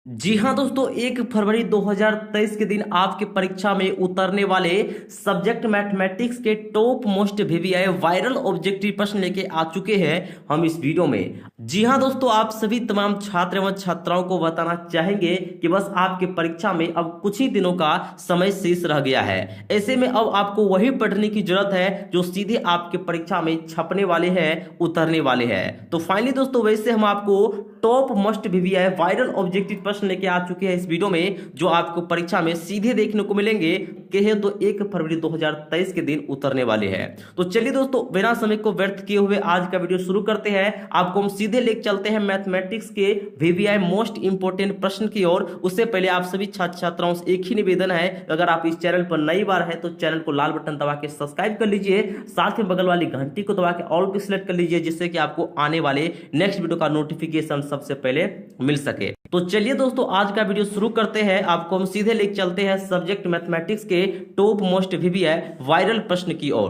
जी हाँ दोस्तों, 1 फरवरी 2023 के दिन आपके परीक्षा में उतरने वाले सब्जेक्ट मैथमेटिक्स के top most VVI viral objective प्रश्न लेके आ चुके हैं हम इस वीडियो में। जी हाँ दोस्तों, आप सभी तमाम छात्र एवं छात्राओं को बताना चाहेंगे कि बस आपके परीक्षा में अब कुछ ही दिनों का समय शेष रह गया है। ऐसे में अब आपको वही पढ़ने की जरूरत है जो सीधे आपके परीक्षा में छपने वाले हैं, उतरने वाले हैं। तो फाइनली दोस्तों, वैसे हम आपको top most VVI viral objective प्रश्न लेके आ चुके हैं इस वीडियो में, जो आपको परीक्षा में सीधे देखने को मिलेंगे कहे तो 1 फरवरी 2023 के दिन उतरने वाले हैं। तो चलिए दोस्तों, बिना समय को व्यर्थ किए हुए आज का वीडियो शुरू करते हैं। आपको हम सीधे लेके चलते हैं मैथमेटिक्स के वीवीआई मोस्ट इंपोर्टेंट प्रश्न की ओर। उससे पहले आप सभी छात्र छात्राओं से एक ही निवेदन है, अगर आप इस चैनल पर नई बार है तो चैनल को लाल बटन दबा के सब्सक्राइब कर लीजिए, साथ में बगल वाली घंटी को दबा के ऑल पे सिलेक्ट कर लीजिए, जिससे कि आपको आने वाले नेक्स्ट वीडियो का नोटिफिकेशन सबसे पहले मिल सके। तो चलिए दोस्तों, आज का वीडियो शुरू करते हैं। आपको हम सीधे लेके चलते हैं सब्जेक्ट मैथमेटिक्स के टॉप मोस्ट वीवीआई वायरल प्रश्न की ओर।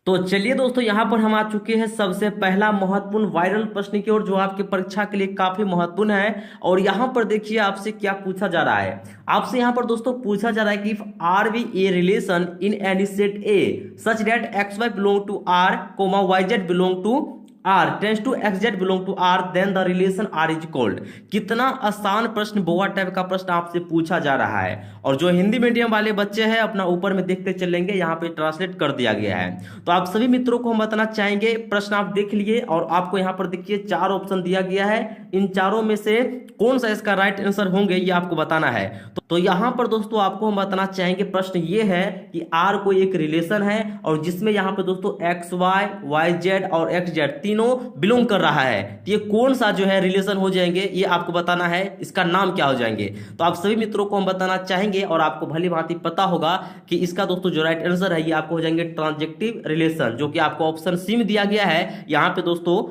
तो चलिए दोस्तों, यहां पर हम आ चुके हैं सबसे पहला महत्वपूर्ण वायरल प्रश्न की ओर, जो आपके परीक्षा के लिए काफी महत्वपूर्ण है। और यहां पर देखिए आपसे क्या पूछा जा रहा है। आपसे यहां पर दोस्तों पूछा जा रहा है कि if R be a relation in any set A such that x y belong to R comma y z belong to R tends to x z belong to R then the relation R is called. कितना आसान प्रश्न, बोआ type का प्रश्न आपसे पूछा जा रहा है। और जो हिंदी मीडियम वाले बच्चे हैं अपना ऊपर में देखते चलेंगे, यहाँ पे ट्रांसलेट कर दिया गया है। तो आप सभी मित्रों को हम बताना चाहेंगे, प्रश्न आप देख लिए और आपको यहाँ पर देखिए 4 ऑप्शन दिया गया है। इन चारों में से कौन सा इसका राइट आंसर होंगे ये आपको बताना है। तो यहाँ पर दोस्तों आपको हम बताना चाहेंगे, प्रश्न ये है कि R कोई एक रिलेशन है और जिसमें यहाँ पे दोस्तों एक्स वाई, वाई जेड और एक्स जेड तीनों बिलोंग कर रहा है। तो ये कौन सा जो है रिलेशन हो जाएंगे ये आपको बताना है, इसका नाम क्या हो जाएंगे। तो आप सभी मित्रों को हम बताना चाहेंगे और आपको भली भांति पता होगा कि इसका दोस्तों जो राइट आंसर है ये आपको हो जाएंगे ट्रांजेक्टिव रिलेशन, जो कि आपको ऑप्शन सी में दिया गया है। यहाँ पे दोस्तों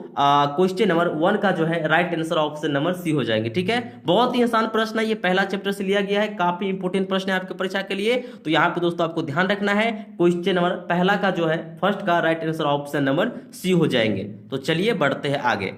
क्वेश्चन नंबर 1 का जो है right answer option number C हो जाएंगे। ठीक है, बहुत ही आसान प्रश्न है, ये पहला चैप्टर से लिया गया है, काफी इंपोर्टेंट प्रश्न है आपके परीक्षा के लिए। तो यहाँ पे दोस्तों आपको ध्यान रखना है, क्वेश्चन नंबर पहला का जो है फर्स्ट का right answer option number C हो जाएंगे। तो चलिए बढ़ते हैं आगे।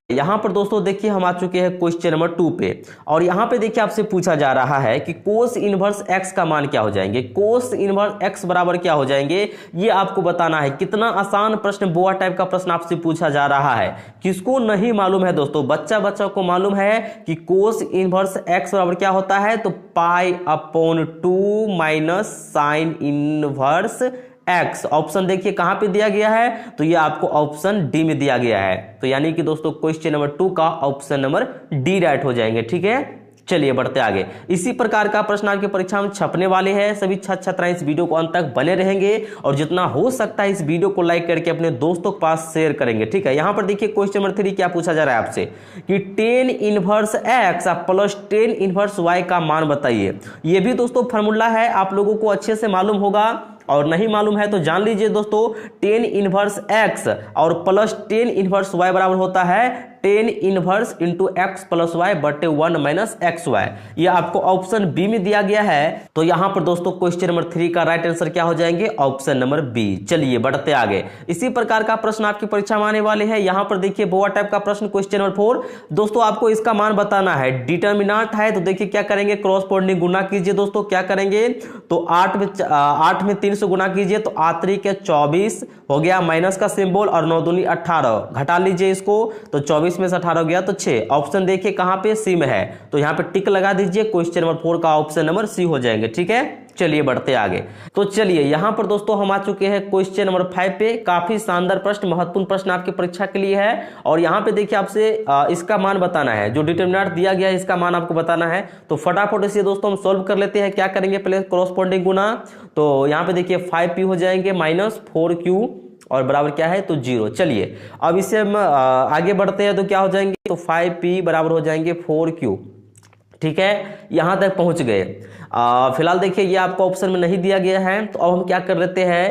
यहां पर दोस्तों देखिए हम आ चुके हैं क्वेश्चन नंबर 2 पे। और यहां पे देखिए आपसे पूछा जा रहा है कि कोस इनवर्स एक्स का मान क्या हो जाएंगे, कोस इनवर्स एक्स बराबर क्या हो जाएंगे, ये आपको बताना है। कितना आसान प्रश्न, बोआ टाइप का प्रश्न आपसे पूछा जा रहा है। किसको नहीं मालूम है दोस्तों, बच्चा को मालूम है कि कोस इनवर्स एक्स बराबर क्या होता है, तो π/2 minus sine inverse x. Option देखिए कहां पे दिया गया है, तो ये आपको ऑप्शन डी में दिया गया है। तो यानी कि दोस्तों क्वेश्चन नंबर 2 का ऑप्शन नंबर डी राइट हो जाएंगे। ठीक है, चलिए बढ़ते आगे। इसी प्रकार का प्रश्न आपकी परीक्षा में छपने वाले हैं। सभी छात्र छात्राएं इस वीडियो को अंत तक बने रहेंगे और जितना हो सकता है इस वीडियो को लाइक करके अपने दोस्तों के पास शेयर करेंगे। ठीक है, यहां पर देखिए क्वेश्चन नंबर 3 क्या पूछा जा रहा है आपसे कि tan inverse x plus tan inverse y का मान बताइए। ये भी दोस्तों फॉर्मूला है, आप लोगों को अच्छे से मालूम होगा, और नहीं मालूम है तो जान लीजिए दोस्तों। tan इनवर्स एक्स और प्लस tan इनवर्स वाई बराबर होता है tan inverse into x plus y बटे 1 माइनस एक्स वाई। ये आपको ऑप्शन बी में दिया गया है। तो यहां पर दोस्तों क्वेश्चन नंबर 3 का राइट आंसर क्या हो जाएंगे, ऑप्शन नंबर बी। चलिए बढ़ते आगे। इसी प्रकार का प्रश्न आपकी परीक्षा में आने वाले हैं। यहां पर देखिए बोआ टाइप का प्रश्न क्वेश्चन नंबर 4। दोस्तों आपको इसका मान बताना है। डिटर्मिनेंट है तो देखिए क्या करेंगे, क्रॉसपोंडिंग गुना कीजिए दोस्तों। क्या करेंगे, तो 8 में 3 से गुना कीजिए तो 8 के 24 हो गया, माइनस का सिंबल और 9 दूनी 18, घटा लीजिए इसको तो 24 में से 18 हो गया तो 6। ऑप्शन देखिए कहां पे, सी में है, तो यहां पे टिक लगा दीजिए। क्वेश्चन नंबर 4 का ऑप्शन नंबर सी हो जाएंगे। ठीक है, चलिए बढ़ते आगे। तो चलिए यहां पर दोस्तों हम आ चुके हैं क्वेश्चन नंबर 5 पे। काफी शानदार प्रश्न, महत्वपूर्ण प्रश्न आपकी परीक्षा के लिए है। और यहां पे देखिए आपसे इसका मान बताना है, जो डिटर्मिनेंट दिया गया है इसका मान आपको बताना है। तो फटाफट इसे दोस्तों हम सॉल्व कर लेते हैं। क्या करेंगे, पहले क्रॉसपोंडिंग गुना, तो यहां पे देखिए 5p हो जाएंगे माइनस 4q और बराबर क्या है, तो 0। चलिए अब इसे हम आगे बढ़ते हैं तो क्या हो जाएंगे, तो 5p बराबर हो जाएंगे 4q। ठीक है, यहां तक पहुंच गए। फिलहाल देखिए ये आपको ऑप्शन में नहीं दिया गया है, तो अब हम क्या कर लेते हैं,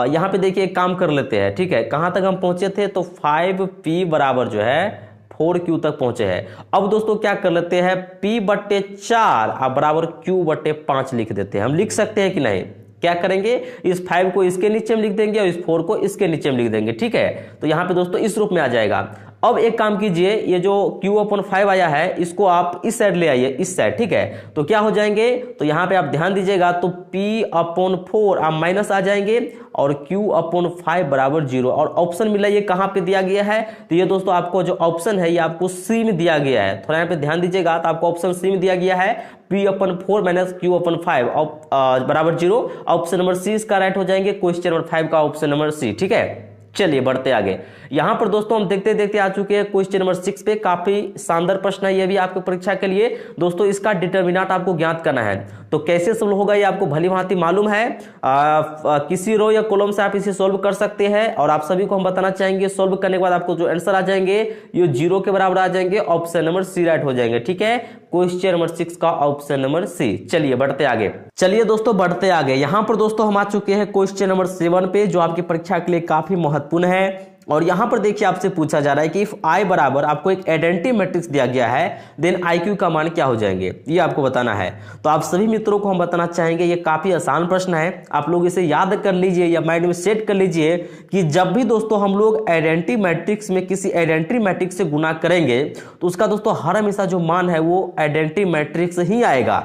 यहां पे देखिए एक काम कर लेते हैं। ठीक है, कहां तक हम पहुंचे थे, तो 5p बराबर जो है 4q तक पहुंचे हैं। अब दोस्तों क्या कर लेते हैं, p/4 अब बराबर q/5 लिख देते हैं। हम लिख सकते हैं कि नहीं, क्या करेंगे, इस 5 को इसके नीचे में लिख देंगे और इस 4 को इसके नीचे में लिख देंगे। ठीक है, तो यहां पे दोस्तों इस रूप में आ जाएगा। अब एक काम कीजिए, ये जो q/5 आया है इसको आप इस साइड ले आइए, इस साइड, ठीक है। तो क्या हो जाएंगे, तो यहाँ पे आप ध्यान दीजिएगा, तो p/4 आप माइनस आ जाएंगे और q/5 बराबर 0। और ऑप्शन मिला ये कहाँ पे दिया गया है, तो ये दोस्तों आपको जो ऑप्शन है ये आपको सी में दिया गया है। थोड़ा यहाँ पे ध्यान दीजिएगा, तो आपको ऑप्शन सी में दिया गया है p/4 माइनस q/5 बराबर 0। ऑप्शन नंबर सी इसका राइट हो जाएंगे, क्वेश्चन नंबर 5 का ऑप्शन नंबर सी, ठीक है। चलिए बढ़ते आगे। यहां पर दोस्तों हम देखते देखते आ चुके हैं क्वेश्चन नंबर 6 पे। काफी शानदार प्रश्न है ये भी आपकी परीक्षा के लिए दोस्तों। इसका डिटर्मिनेंट आपको ज्ञात करना है, तो कैसे सोल्व होगा ये आपको भली भांति मालूम है। किसी रो या कॉलम से आप इसे सोल्व कर सकते हैं और आप सभी को हम बताना चाहेंगे, सोल्व करने के बाद आपको जो आंसर आ जाएंगे ये 0 के बराबर आ जाएंगे। ऑप्शन नंबर सी राइट हो जाएंगे, ठीक है। क्वेश्चन नंबर 6 का ऑप्शन नंबर सी। चलिए बढ़ते आगे, चलिए दोस्तों बढ़ते आगे। यहां पर दोस्तों हम आ चुके हैं क्वेश्चन नंबर 7 पे, जो आपकी परीक्षा के लिए काफी महत्वपूर्ण है। और यहां पर देखिए आपसे पूछा जा रहा है कि इफ आई बराबर आपको एक आइडेंटिटी मैट्रिक्स दिया गया है देन आई क्यू का मान क्या हो जाएंगे, ये आपको बताना है। तो आप सभी मित्रों को हम बताना चाहेंगे ये काफी आसान प्रश्न है, आप लोग इसे याद कर लीजिए या माइंड में सेट कर लीजिए कि जब भी दोस्तों हम लोग आइडेंटिटी मैट्रिक्स में किसी आइडेंटिटी मैट्रिक्स से गुना करेंगे तो उसका दोस्तों हर हमेशा जो मान है वो आइडेंटिटी मैट्रिक्स ही आएगा।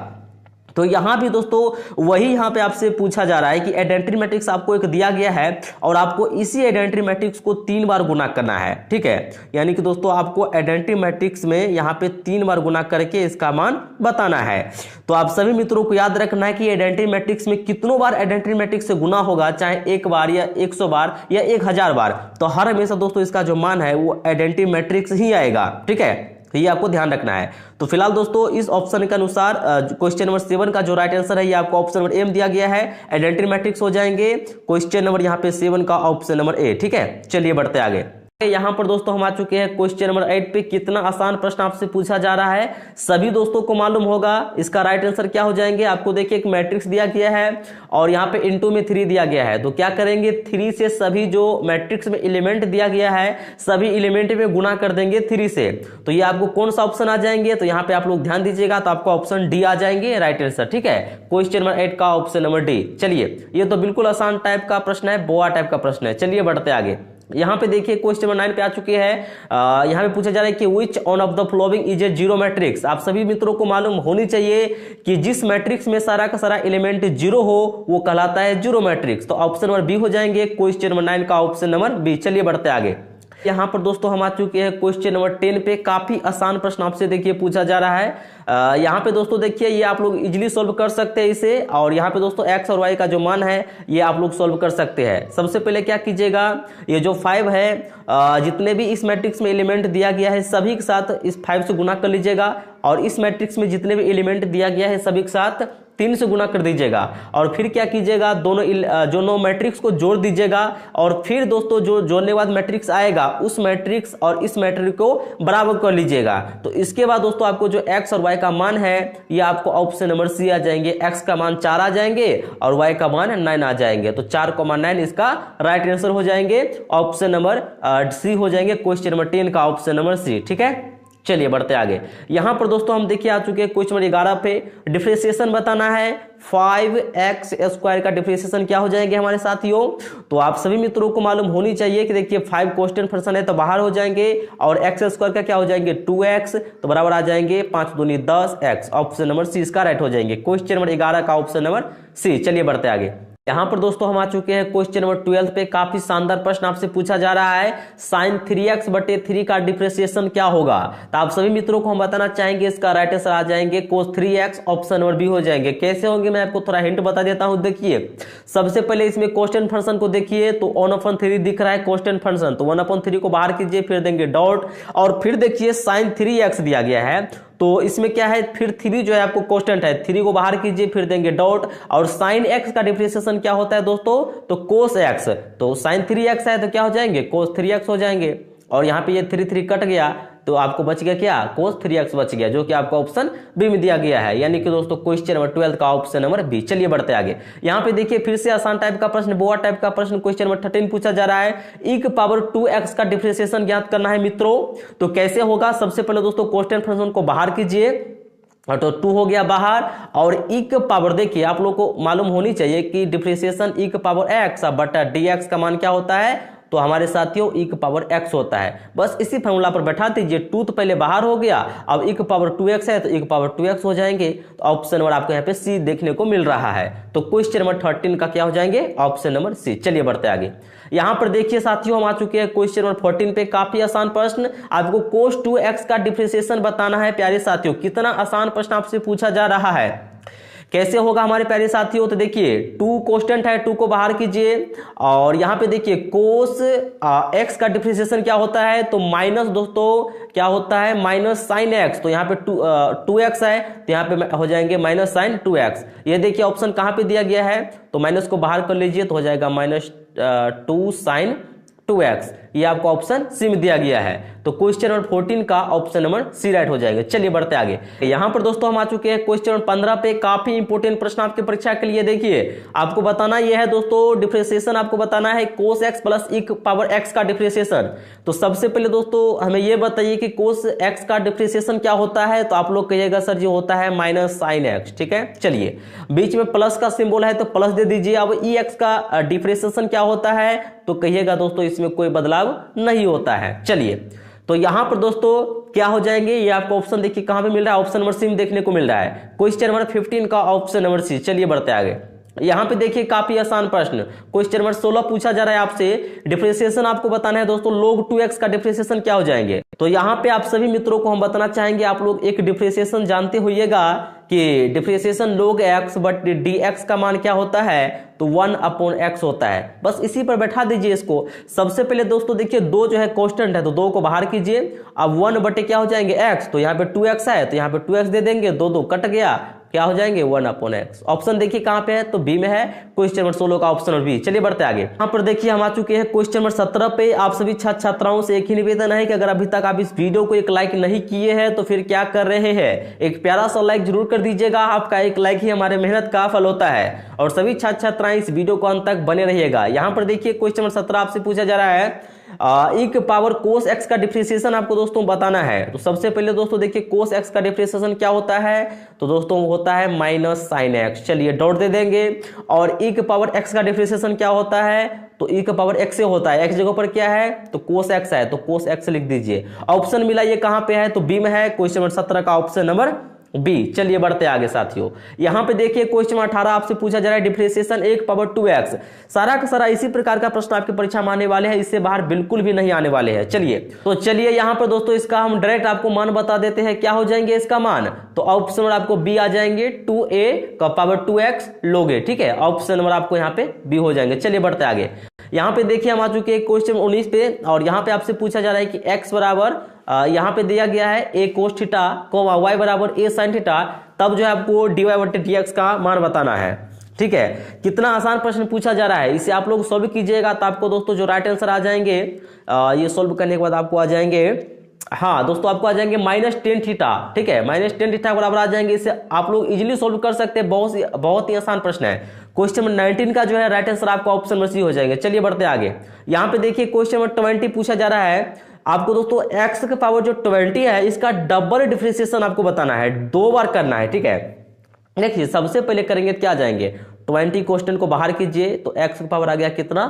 तो यहां भी दोस्तों वही यहां पे आपसे पूछा जा रहा है कि आइडेंटिटी मैट्रिक्स आपको एक दिया गया है और आपको इसी आइडेंटिटी मैट्रिक्स को 3 बार गुना करना है, ठीक है। यानी कि दोस्तों आपको आइडेंटिटी मैट्रिक्स में यहां पे 3 बार गुना करके इसका मान बताना है। तो आप सभी मित्रों को याद रखना है कि आइडेंटिटी मैट्रिक्स में कितनों बार आइडेंटिटी मैट्रिक्स से गुना होगा, चाहे 1 बार या 100 बार या 1000 बार, तो हर हमेशा दोस्तों इसका जो मान है वो आइडेंटिटी मैट्रिक्स ही आएगा, ठीक है। तो ये आपको ध्यान रखना है। तो फिलहाल दोस्तों इस ऑप्शन के अनुसार क्वेश्चन नंबर 7 का जो राइट आंसर है ये आपको ऑप्शन नंबर एम दिया गया है, आइडेंटिटी मैट्रिक्स हो जाएंगे। क्वेश्चन नंबर यहाँ पे 7 का ऑप्शन नंबर ए, ठीक है। चलिए बढ़ते आगे। यहां पर दोस्तों हम आ चुके हैं क्वेश्चन नंबर 8 पे। कितना आसान प्रश्न आपसे पूछा जा रहा है, सभी दोस्तों को मालूम होगा इसका राइट आंसर क्या हो जाएंगे। आपको देखिए एक मैट्रिक्स दिया गया है और यहाँ पे इनटू में 3 दिया गया है, तो क्या करेंगे 3 से सभी जो मैट्रिक्स में एलिमेंट दिया गया है सभी एलिमेंट में गुना कर देंगे 3 से। तो ये आपको कौन सा ऑप्शन आ जाएंगे, तो यहाँ पे आप लोग ध्यान दीजिएगा, तो आपको ऑप्शन डी आ जाएंगे राइट आंसर, ठीक है। क्वेश्चन नंबर 8 का ऑप्शन नंबर डी। चलिए ये तो बिल्कुल आसान टाइप का प्रश्न है, बोआ टाइप का प्रश्न है। चलिए बढ़ते आगे। यहां पे देखिए क्वेश्चन नंबर 9 पे आ चुके हैं। यहां पे पूछा जा रहा है कि which one of the following is a zero matrix. आप सभी मित्रों को मालूम होनी चाहिए कि जिस मैट्रिक्स में सारा का सारा एलिमेंट जीरो हो वो कहलाता है जीरो मैट्रिक्स। तो ऑप्शन नंबर बी हो जाएंगे, क्वेश्चन नंबर 9 का ऑप्शन नंबर बी। चलिए बढ़ते आगे। यहां पर दोस्तों हम आ चुके हैं क्वेश्चन नंबर 10 पे। काफी आसान प्रश्न आपसे देखिए पूछा जा रहा है। यहां पे दोस्तों देखिए ये आप लोग इजीली सॉल्व कर सकते हैं इसे, और यहां पे दोस्तों x और y का जो मान है ये आप लोग सॉल्व कर सकते हैं। सबसे पहले क्या कीजिएगा, ये जो 5 है जितने भी इस मैट्रिक्स में एलिमेंट दिया गया है सभी के साथ इस 5 से गुना कर लीजिएगा, और इस मैट्रिक्स में जितने भी एलिमेंट दिया गया है सभी के साथ 3 से गुना कर दीजिएगा, और फिर क्या कीजिएगा दोनों मैट्रिक्स को जोड़ दीजिएगा, और फिर दोस्तों जो जोड़ने के बाद मैट्रिक्स आएगा उस मैट्रिक्स और इस मैट्रिक्स को बराबर कर लीजिएगा। तो इसके बाद दोस्तों आपको जो x और y का मान है ये आपको ऑप्शन नंबर सी आ जाएंगे। x का मान 4 आ जाएंगे और y का मान 9 आ जाएंगे, तो 4,9 इसका राइट आंसर हो जाएंगे। ऑप्शन नंबर सी हो जाएंगे, क्वेश्चन नंबर 10 का ऑप्शन नंबर सी, ठीक है। चलिए बढ़ते आगे। यहां पर दोस्तों हम देखिए आ चुके हैं क्वेश्चन नंबर 11 पे। डिफरेंशिएशन बताना है, 5x² का डिफरेंशिएशन क्या हो जाएंगे हमारे साथियों। तो आप सभी मित्रों को मालूम होनी चाहिए कि देखिए 5 कांस्टेंट फंक्शन है तो बाहर हो जाएंगे, और x² का क्या हो जाएंगे 2x, तो बराबर आ जाएंगे 5 दूनी 10x। ऑप्शन नंबर सी इसका राइट हो जाएंगे, क्वेश्चन नंबर 11 का ऑप्शन नंबर सी। चलिए बढ़ते आगे। यहां पर दोस्तों हम आ चुके हैं क्वेश्चन नंबर 12 पे। काफी शानदार प्रश्न आपसे पूछा जा रहा है, sin 3x/3 का डिफरेंशिएशन क्या होगा। तो आप सभी मित्रों को हम बताना चाहेंगे इसका राइट आंसर आ जाएंगे cos 3x, option number B हो जाएंगे। कैसे होंगे मैं आपको थोड़ा हिंट बता देता हूं। देखिए सबसे पहले इसमें कांस्टेंट फंक्शन को देखिए, तो 1/3 दिख रहा है कांस्टेंट फंक्शन, तो 1/3 को बाहर कीजिए, फिर देंगे डॉट, और फिर देखिए sin 3x दिया गया है, तो इसमें क्या है फिर 3 जो है आपको कांस्टेंट है, 3 को बाहर कीजिए, फिर देंगे डॉट, और sin x का डिफरेंशिएशन क्या होता है दोस्तों, तो cos x, तो sin 3x है तो क्या हो जाएंगे cos 3x हो जाएंगे, और यहाँ पे ये 3 कट गया तो आपको बच गया क्या cos 3x बच गया, जो कि आपका ऑप्शन बी में दिया गया है, यानी कि दोस्तों क्वेश्चन नंबर 12 का ऑप्शन नंबर बी। चलिए बढ़ते आगे। यहाँ पे देखिए फिर से आसान टाइप का प्रश्न, बोआ टाइप का प्रश्न, क्वेश्चन नंबर 13 पूछा जा रहा है। e⁻2x का डिफरेंशिएशन ज्ञात करना है मित्रों। तो कैसे होगा, सबसे पहले दोस्तों कांस्टेंट फंक्शन को बाहर कीजिए, तो 2 हो गया बाहर, और e के पावर देखिए आप लोग को मालूम होनी चाहिए कि डिफरेंशिएशन e के पावर x बटा dx का मान क्या होता है, तो हमारे साथियों e की पावर x होता है। बस इसी फॉर्मूला पर बैठा दीजिए, 2 तो पहले बाहर हो गया, अब e की पावर 2x है तो e की पावर 2x हो जाएंगे। तो ऑप्शन नंबर आपको यहाँ पे सी देखने को मिल रहा है। तो क्वेश्चन नंबर 13 का क्या हो जाएंगे, ऑप्शन नंबर सी। चलिए बढ़ते आगे। यहां पर देखिए साथियों हम आ चुके हैं क्वेश्चन नंबर 14 पे। काफी आसान प्रश्न, आपको cos 2x का डिफरेंशिएशन बताना है। प्यारे साथियों कितना आसान प्रश्न आपसे पूछा जा रहा है, कैसे होगा हमारे प्यारे साथियों। तो देखिए 2 कांस्टेंट है, 2 को बाहर कीजिए और यहां पे देखिए cos x का डिफरेंशिएशन क्या होता है, तो माइनस दोस्तों क्या होता है, माइनस साइन एक्स। तो यहाँ पे 2x है तो यहाँ पे हो जाएंगे माइनस साइन 2x। ये देखिए ऑप्शन कहां पे दिया गया है, तो माइनस को बाहर कर लीजिए तो हो जाएगा माइनस 2 साइन 2x। ये आपको ऑप्शन सी में दिया गया है। तो क्वेश्चन नंबर 14 का ऑप्शन नंबर सी राइट हो जाएगा। चलिए बढ़ते आगे। यहां पर दोस्तों हम आ चुके हैं क्वेश्चन नंबर 15 पे। काफी इंपोर्टेंट प्रश्न आपके परीक्षा के लिए। देखिए आपको बताना यह है दोस्तों, डिफरेंशिएशन आपको बताना है cos x plus e power x का डिफरेंशिएशन। तो सबसे पहले दोस्तों हमें यह बताइए कि cos x का डिफरेंशिएशन क्या होता है। तो आप लोग कहिएगा सर जी होता है माइनस साइन x। ठीक है, चलिए बीच में प्लस का सिंबल है तो प्लस दे दीजिए। अब e x का डिफरेंशिएशन क्या होता है, तो कहिएगा दोस्तों इसमें कोई बदलाव नहीं होता है। चलिए तो यहां पर दोस्तों क्या हो जाएंगे, ये आपको ऑप्शन देखिए कहां पे मिल रहा है, ऑप्शन नंबर सी में देखने को मिल रहा है। क्वेश्चन नंबर 15 का ऑप्शन नंबर सी। चलिए बढ़ते आगे। यहां पे देखिए काफी आसान प्रश्न, क्वेश्चन नंबर 16 पूछा जा रहा है आपसे। डिफरेंशिएशन आपको बताना है दोस्तों, log 2x का डिफरेंशिएशन क्या हो जाएंगे। तो यहां पे आप सभी मित्रों को हम बताना चाहेंगे, आप लोग एक डिफरेंशिएशन जानते होइएगा कि differentiation log x but dx का मान क्या होता है, तो 1/x होता है। बस इसी पर बैठा दीजिए इसको। सबसे पहले दोस्तों देखिए 2 जो है कांस्टेंट है तो 2 को बाहर कीजिए। अब 1 बटे क्या हो जाएंगे x, तो यहाँ पे 2x है तो यहाँ पे 2x दे देंगे, 2 कट गया, क्या हो जाएंगे 1/x। ऑप्शन देखिए कहां पे है, तो बी में है, क्वेश्चन नंबर 16 का ऑप्शन नंबर बी। चलिए बढ़ते आगे। यहां पर देखिए हम आ चुके हैं क्वेश्चन नंबर 17 पे। आप सभी छात्र छात्राओं से एक ही निवेदन है कि अगर अभी तक आप इस वीडियो को एक लाइक नहीं किए हैं तो फिर क्या कर रहे हैं, एक प्यारा सा लाइक जरूर कर दीजिएगा। आपका एक लाइक ही हमारे मेहनत का फल होता है। और सभी छात्र छात्राएं इस वीडियो को अंत तक बने रहिएगा। यहां पर देखिए क्वेश्चन नंबर 17 आपसे पूछा जा रहा है, e की पावर cos x का डिफरेंशिएशन आपको दोस्तों बताना है। तो सबसे पहले दोस्तों देखिए cos x का डिफरेंशिएशन क्या होता है, तो दोस्तों होता है माइनस साइन x। चलिए डॉट दे देंगे। और e की पावर x का डिफरेंशिएशन क्या होता है, तो e की पावर x से होता है, x जगह पर क्या है, तो cos x है तो cos x लिख दीजिए। ऑप्शन मिला ये कहां पे है, तो बी में है, क्वेश्चन नंबर 17 का ऑप्शन नंबर बी। चलिए बढ़ते आगे साथियों। यहां पे देखिए क्वेश्चन 18 आपसे पूछा जा रहा है, डिफरेंशिएशन 1/2x। सारा का सारा इसी प्रकार का प्रश्न आपकी परीक्षा में आने वाले हैं, इससे बाहर बिल्कुल भी नहीं आने वाले हैं। चलिए यहां पर दोस्तों इसका हम डायरेक्ट आपको मान बता देते हैं। क्या हो जाएंगे इसका मान, तो ऑप्शन नंबर आपको बी आ जाएंगे, 2a का पावर 2x लोगे। ठीक है, ऑप्शन नंबर आपको यहाँ पे बी हो जाएंगे। चलिए बढ़ते आगे। यहां पे देखिए हम आ चुके हैं क्वेश्चन 19 पे। और यहां पे आपसे पूछा जा रहा है कि x बराबर यहां पे दिया गया है a cos थीटा, y बराबर a sin थीटा, तब जो है आपको dy बटे dx का मान बताना है। ठीक है, कितना आसान प्रश्न पूछा जा रहा है, इसे आप लोग सॉल्व कीजिएगा तो आपको दोस्तों जो राइट आंसर आ जाएंगे, ये सॉल्व करने के बाद आपको आ जाएंगे, हाँ दोस्तों आपको आ जाएंगे -10 थीटा। ठीक है, -10 थीटा बराबर आ जाएंगे। इसे आप लोग इजीली सॉल्व कर सकते हैं, बहुत ही आसान प्रश्न है। क्वेश्चन नंबर 19 का जो है राइट आंसर आपको ऑप्शन नंबर सी हो जाएंगे। चलिए बढ़ते आगे। यहां पे देखिए क्वेश्चन नंबर 20 पूछा जा रहा है, आपको दोस्तों x के पावर जो 20 है इसका डबल डिफरेंशिएशन आपको बताना है, 2 बार करना है। ठीक है, देखिए सबसे पहले करेंगे क्या आ जाएंगे, 20 क्वेश्चन को बाहर कीजिए तो x का पावर आ गया कितना,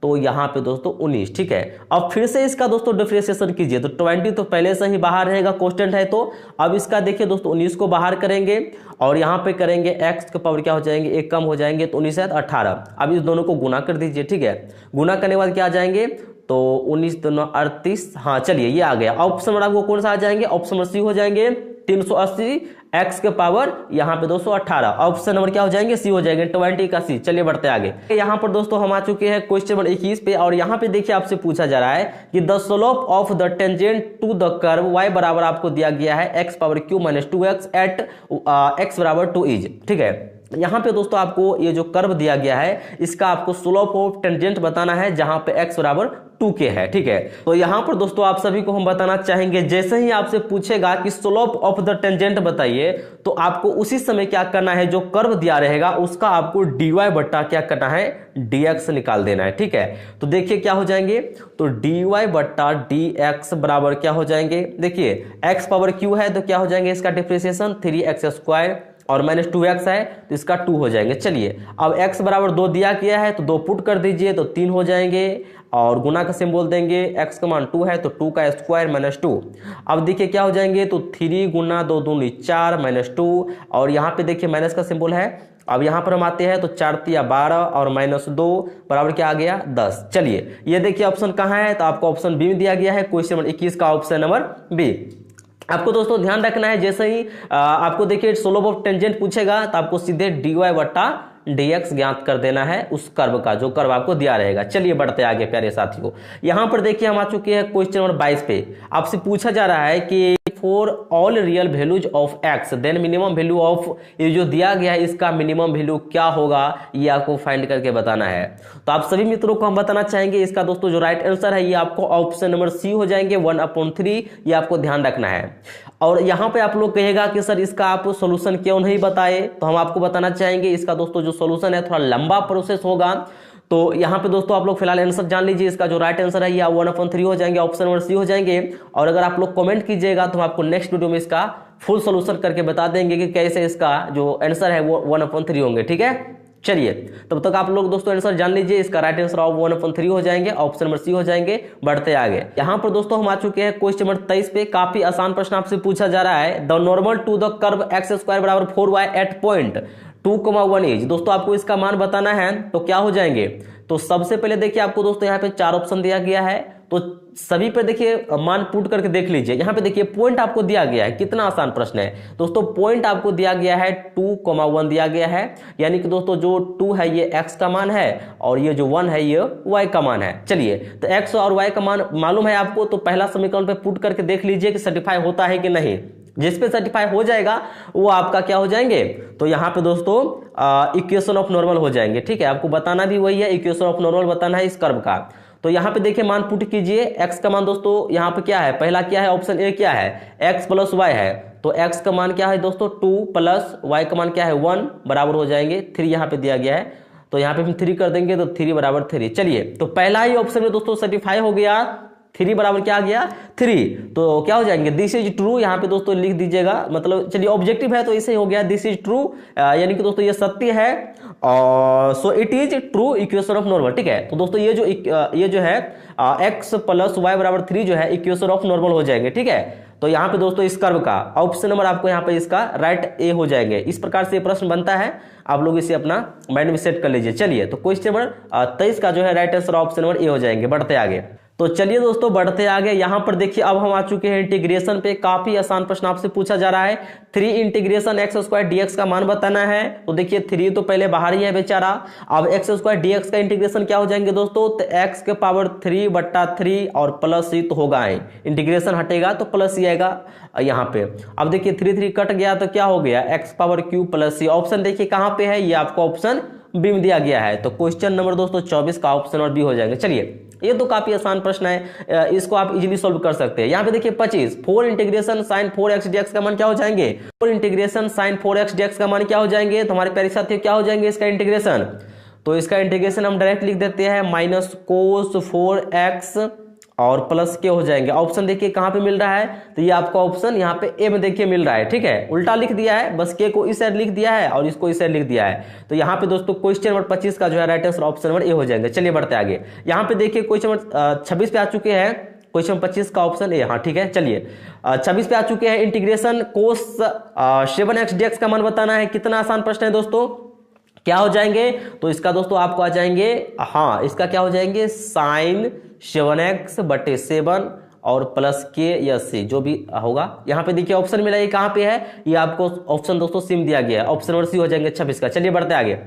तो यहां पे दोस्तों 19। ठीक है, अब फिर से इसका दोस्तों डिफरेंशिएशन कीजिए तो 20 तो पहले से ही बाहर रहेगा, कांस्टेंट है। तो अब इसका देखिए दोस्तों 19 को बाहर करेंगे और यहां पे करेंगे x के पावर क्या हो जाएंगे, एक कम हो जाएंगे तो 19 है 18। अब इस दोनों को गुना कर दीजिए। ठीक है, गुना करने के बाद क्या आ जाएंगे, तो 19 दूना 38। हाँ चलिए ये आ गया। ऑप्शन नंबर आपको कौन सा आ जाएंगे, ऑप्शन नंबर सी हो जाएंगे, 380 x के पावर यहाँ पे 218। ऑप्शन नंबर क्या हो जाएंगे, सी हो जाएंगे, 20 का सी। चलिए बढ़ते आगे। यहाँ पर दोस्तों हम आ चुके हैं क्वेश्चन नंबर 21 पे। और यहाँ पे देखिए आपसे पूछा जा रहा है कि the slope of the tangent to the curve y बराबर आपको दिया गया है x power q minus 2x at x बराबर 2 इज। ठीक है, यहां पे दोस्तों आपको ये जो कर्व दिया गया है इसका आपको स्लोप ऑफ टेंजेंट बताना है, जहां पे x बराबर 2k है। ठीक है, तो यहां पर दोस्तों आप सभी को हम बताना चाहेंगे, जैसे ही आपसे पूछेगा कि स्लोप ऑफ द टेंजेंट बताइए तो आपको उसी समय क्या करना है, जो कर्व दिया रहेगा उसका आपको dy बट्टा क्या करना है, dx निकाल देना है। ठीक है, तो देखिए क्या हो जाएंगे, तो dy बट्टा dx बराबर क्या हो जाएंगे, देखिए x पावर q है तो क्या हो जाएंगे इसका डिफरेंशिएशन 3x स्क्वायर और -2x है तो इसका 2 हो जाएंगे। चलिए अब x बराबर 2 दिया गया है तो 2 पुट कर दीजिए तो 3 हो जाएंगे, और गुना का सिंबल देंगे, x का मान 2 है तो 2 का स्क्वायर -2। अब देखिए क्या हो जाएंगे, तो 3 गुना 2 दूनी 4 -2, और यहाँ पे देखिए माइनस का सिंबल है। अब यहाँ पर हम आते हैं तो 4 तिया 12 और -2 बराबर क्या आ गया 10। चलिए ये देखिए ऑप्शन कहाँ है, तो आपको ऑप्शन बी में दिया गया है, क्वेश्चन नंबर 21 का ऑप्शन नंबर बी। आपको दोस्तों ध्यान रखना है, जैसे ही आपको देखिए स्लोप ऑफ टेंजेंट पूछेगा तो आपको सीधे dy बटा dx ज्ञात कर देना है उस कर्व का, जो कर्व आपको दिया रहेगा। चलिए बढ़ते आगे प्यारे साथियों, यहां पर देखिए हम आ चुके हैं क्वेश्चन नंबर 22 पे। आपसे पूछा जा रहा है कि for all real values of x then minimum value of, ये जो दिया गया है इसका मिनिमम वैल्यू क्या होगा, ये आपको फाइंड करके बताना है। तो आप सभी मित्रों को हम बताना चाहेंगे इसका दोस्तों जो राइट आंसर है ये आपको ऑप्शन नंबर सी हो जाएंगे 1/3, ये आपको ध्यान रखना है। और यहाँ पे आप लोग कहेगा कि सर इसका आप सोल्यूशन क्यों नहीं बताए, तो हम आपको बताना चाहेंगे इसका दोस्तों जो सोल्यूशन है थोड़ा लंबा प्रोसेस होगा। तो यहाँ पे दोस्तों आप लोग फिलहाल आंसर जान लीजिए, इसका जो राइट आंसर है ये 1/3 हो जाएंगे, ऑप्शन नंबर सी हो जाएंगे। और अगर आप लोग कमेंट कीजिएगा तो हम आपको नेक्स्ट वीडियो में इसका फुल सोल्यूशन करके बता देंगे कि कैसे इसका जो आंसर है वो 1/3 होंगे। ठीक है, चलिए तब तक आप लोग दोस्तों आंसर जान लीजिए, इसका राइट आंसर 1/3 हो जाएंगे, ऑप्शन नंबर सी हो जाएंगे। बढ़ते आगे, यहाँ पर दोस्तों हम आ चुके हैं क्वेश्चन नंबर 23 पे। काफी आसान प्रश्न आपसे पूछा जा रहा है, the normal to the curve x² बराबर 4y एट पॉइंट 2,1 इज। दोस्तों आपको इसका मान बताना है, तो क्या हो जाएंगे, तो सबसे पहले देखिए आपको दोस्तों यहाँ पे 4 ऑप्शन दिया गया है, तो सभी पे देखिए मान पुट करके देख लीजिए। यहाँ पे देखिए पॉइंट आपको दिया गया है, कितना आसान प्रश्न है दोस्तों। पॉइंट आपको दिया गया है 2,1 दिया गया है, यानी कि दोस्तों जो 2 है ये x का मान है और ये जो 1 है ये y का मान है। चलिए तो x और y का मान मालूम है आपको, तो पहला समीकरण पे पुट करके देख लीजिए कि सर्टिफाई होता है कि नहीं। जिस पे सर्टिफाई हो जाएगा वो आपका क्या हो जाएंगे, तो यहाँ पे दोस्तों इक्वेशन ऑफ नॉर्मल हो जाएंगे। ठीक है, आपको बताना भी वही है, इक्वेशन ऑफ नॉर्मल बताना है इस कर्व का। तो यहाँ पे देखिए मान पुट कीजिए, x का मान दोस्तों यहाँ पे क्या है, पहला क्या है, ऑप्शन ए क्या है, x प्लस y है। तो x का मान क्या है दोस्तों 2 प्लस y का मान क्या है 1 बराबर हो जाएंगे 3, यहाँ पे दिया गया है। तो यहाँ पे हम 3 कर देंगे तो 3 बराबर 3। चलिए तो पहला ही ऑप्शन में दोस्तों सर्टिफाई हो गया, 3 बराबर क्या आ गया 3, तो क्या हो जाएंगे दिस इज ट्रू, यहाँ पे दोस्तों लिख दीजिएगा। मतलब चलिए ऑब्जेक्टिव है तो इसे हो गया दिस इज ट्रू, यानी कि दोस्तों ये सत्य है, और so it is true equation of normal. ठीक है, तो दोस्तों ये जो है x प्लस y बराबर 3 जो है इक्वेशन ऑफ नॉर्मल हो जाएंगे। ठीक है, तो यहाँ पे दोस्तों इस कर्व का ऑप्शन नंबर आपको यहाँ पे इसका राइट ए हो जाएंगे। इस प्रकार से प्रश्न बनता है, आप लोग इसे अपना माइंड में सेट कर लीजिए। चलिए तो क्वेश्चन नंबर 23 का जो है राइट आंसर ऑप्शन नंबर ए हो जाएंगे। बढ़ते आगे, तो चलिए दोस्तों बढ़ते आगे, यहां पर देखिए अब हम आ चुके हैं इंटीग्रेशन पे। काफी आसान प्रश्न आपसे पूछा जा रहा है, 3 इंटीग्रेशन x² dx का मान बताना है। तो देखिए 3 तो पहले बाहर ही है बेचारा, अब x² dx का इंटीग्रेशन क्या हो जाएंगे दोस्तों, तो x के पावर 3 बट्टा 3 और प्लस ही तो होगा ही, इंटीग्रेशन हटेगा तो प्लस ही आएगा यहाँ पे। अब देखिए 3 कट गया तो क्या हो गया x पावर क्यू प्लस सी। ऑप्शन देखिए कहाँ पे है, ये आपको ऑप्शन बी में दिया गया है। तो क्वेश्चन नंबर दोस्तों 24 का ऑप्शन नंबर बी हो जाएंगे। चलिए ये तो काफी आसान प्रश्न है, इसको आप इजीली सॉल्व कर सकते हैं। यहाँ पे देखिए 25 4 इंटीग्रेशन साइन 4x dx का मान क्या हो जाएंगे, 4 इंटीग्रेशन साइन 4x dx का मान क्या हो जाएंगे, तो हमारे प्यारे साथियों क्या हो जाएंगे इसका इंटीग्रेशन, तो इसका इंटीग्रेशन हम डायरेक्ट लिख देते हैं माइनस कोस 4x और प्लस के हो जाएंगे। ऑप्शन देखिए कहां पे मिल रहा है, तो ये आपका ऑप्शन यहाँ पे ए में देखिए मिल रहा है। ठीक है, उल्टा लिख दिया है, बस के को इस साइड लिख दिया है और इसको इस साइड लिख दिया है। तो यहाँ पे दोस्तों क्वेश्चन नंबर 25 का जो है राइट आंसर ऑप्शन नंबर ए हो जाएंगे। चलिए बढ़ते आगे, यहाँ पे देखिए क्वेश्चन नंबर 26 पे आ चुके हैं, क्वेश्चन 25 का ऑप्शन ए। हाँ ठीक है, चलिए 26 पे आ चुके हैं, इंटीग्रेशन कोस 7x dx का मान बताना है। कितना आसान प्रश्न है दोस्तों, क्या हो जाएंगे, तो इसका दोस्तों आपको आ जाएंगे, हाँ इसका क्या हो जाएंगे साइन 7x बटे 7 और प्लस के या सी जो भी होगा। यहाँ पे देखिए ऑप्शन मिला, ये कहाँ पे है, ये आपको ऑप्शन दोस्तों सिम दिया गया है, ऑप्शन नंबर सी हो जाएंगे 26 का। चलिए बढ़ते आगे,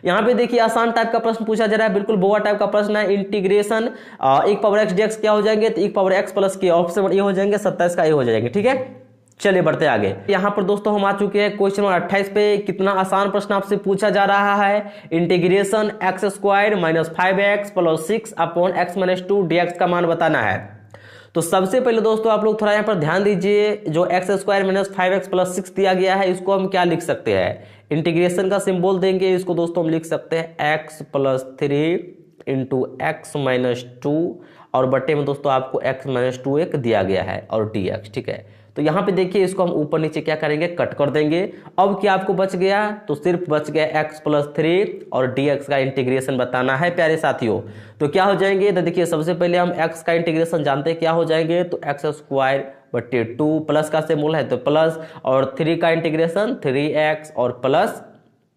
यहाँ पे देखिए आसान टाइप का प्रश्न पूछा जा रहा है, बिल्कुल बोवा टाइप का प्रश्न है। इंटीग्रेशन 1 पावर x dx क्या हो जाएंगे, तो 1 पावर x प्लस के, ऑप्शन नंबर ए हो जाएंगे, 27 का ए हो जाएंगे। ठीक है, चलिए बढ़ते आगे, यहाँ पर दोस्तों हम आ चुके हैं क्वेश्चन नंबर 28 पे। कितना आसान प्रश्न आपसे पूछा जा रहा है, integration x² minus 5x plus 6 upon x minus 2 dx का मान बताना है। तो सबसे पहले दोस्तों आप लोग थोड़ा यहाँ पर ध्यान दीजिए, जो x² माइनस 5x प्लस 6 दिया गया है इसको हम क्या लिख सकते हैं, इंटीग्रेशन का सिंबल देंगे, इसको दोस्तों हम लिख सकते हैं x plus 3 into x minus 2 और बटे में दोस्तों आपको x माइनस 2 एक दिया गया है और dx। ठीक है, तो यहाँ पे देखिए इसको हम ऊपर नीचे क्या करेंगे, कट कर देंगे। अब क्या आपको बच गया, तो सिर्फ बच गया x+3 और dx का इंटीग्रेशन बताना है प्यारे साथियों। तो क्या हो जाएंगे, तो देखिए सबसे पहले हम x का इंटीग्रेशन जानते हैं क्या हो जाएंगे, तो x² / 2 प्लस का सिंबल है तो प्लस, और 3 का इंटीग्रेशन 3x और प्लस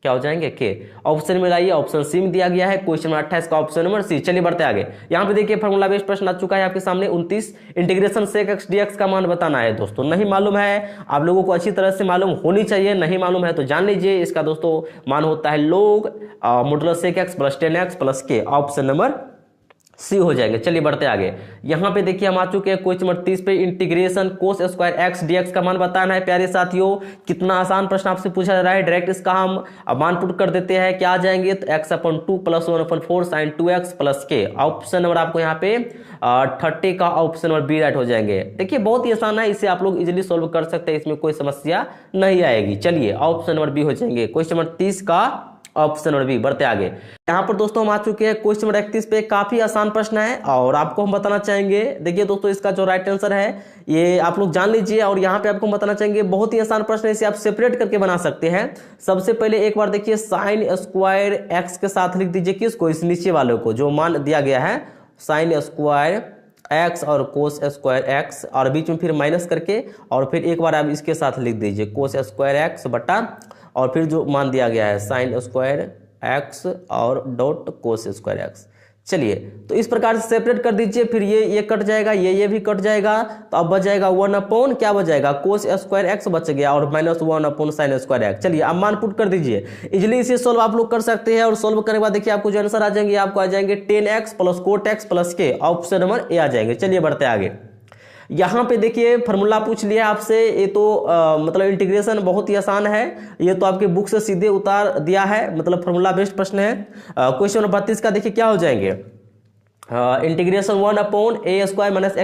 क्या हो जाएंगे k। ऑप्शन में लाइए, ऑप्शन सी में दिया गया है, क्वेश्चन नंबर 28 का ऑप्शन नंबर सी। चलिए बढ़ते आगे। यहाँ पे देखिए फॉर्मूला बेस्ड प्रश्न आ चुका है आपके सामने 29। इंटीग्रेशन sec x dx का मान बताना है दोस्तों। नहीं मालूम है, आप लोगों को अच्छी तरह से मालूम होनी चाहिए, नहीं मालूम है तो जान लीजिए। इसका दोस्तों मान होता है log modulus sec x + 10x + k, option number C हो जाएंगे। चलिए बढ़ते आगे। यहाँ पे देखिए हम आ चुके हैं क्वेश्चन नंबर 30 पे, इंटीग्रेशन cos² x dx का मान बताना है प्यारे साथियों। कितना आसान प्रश्न आपसे पूछा जा रहा है, डायरेक्ट इसका हम मान पुट कर देते हैं। क्या आ जाएंगे, तो x/2 + 1/4 sin 2x + k, option number आपको यहाँ पे 30 का ऑप्शन नंबर बी राइट हो जाएंगे। देखिए बहुत ही आसान है, इसे आप लोग इजिली सोल्व कर सकते हैं, इसमें कोई समस्या नहीं आएगी। चलिए ऑप्शन नंबर बी हो जाएंगे, क्वेश्चन नंबर 30 का ऑप्शन नंबर बी। बढ़ते आगे। यहाँ पर दोस्तों हम आ चुके हैं क्वेश्चन नंबर 31 पे। काफी आसान प्रश्न है और आपको हम बताना चाहेंगे, देखिए दोस्तों इसका जो राइट आंसर है ये आप लोग जान लीजिए। और यहाँ पे आपको हम बताना चाहेंगे, बहुत ही आसान प्रश्न है, इसे आप सेपरेट करके बना सकते हैं। सबसे पहले एक बार देखिए sin² x के साथ लिख दीजिए किसको, इस नीचे वाले को, जो मान दिया गया है sin² x और cos² x, और बीच में फिर माइनस करके, और फिर एक बार आप इसके साथ लिख दीजिए cos² x बटा, और फिर जो मान दिया गया है sin² x और डॉट cos² x। चलिए तो इस प्रकार से सेपरेट कर दीजिए, फिर ये कट जाएगा, ये भी कट जाएगा, तो अब बच जाएगा 1 क्या बच जाएगा, cos² x बच गया, और -1 sin² x। चलिए अब मान पुट कर दीजिए, इजिली इसे सोल्व आप लोग कर सकते हैं। और सोल्व करने के बाद देखिए आपको जो आंसर आ जाएंगे, आपको आ जाएंगे 10x + cot x + k, option number A आ जाएंगे। चलिए बढ़ते आगे। यहाँ पे देखिए फार्मूला पूछ लिया आपसे, ये तो मतलब इंटीग्रेशन बहुत ही आसान है, ये तो आपके बुक से सीधे उतार दिया है, मतलब फार्मूला बेस्ड प्रश्न है। क्वेश्चन नंबर 32 का देखिए क्या हो जाएंगे, इंटीग्रेशन 1/a² -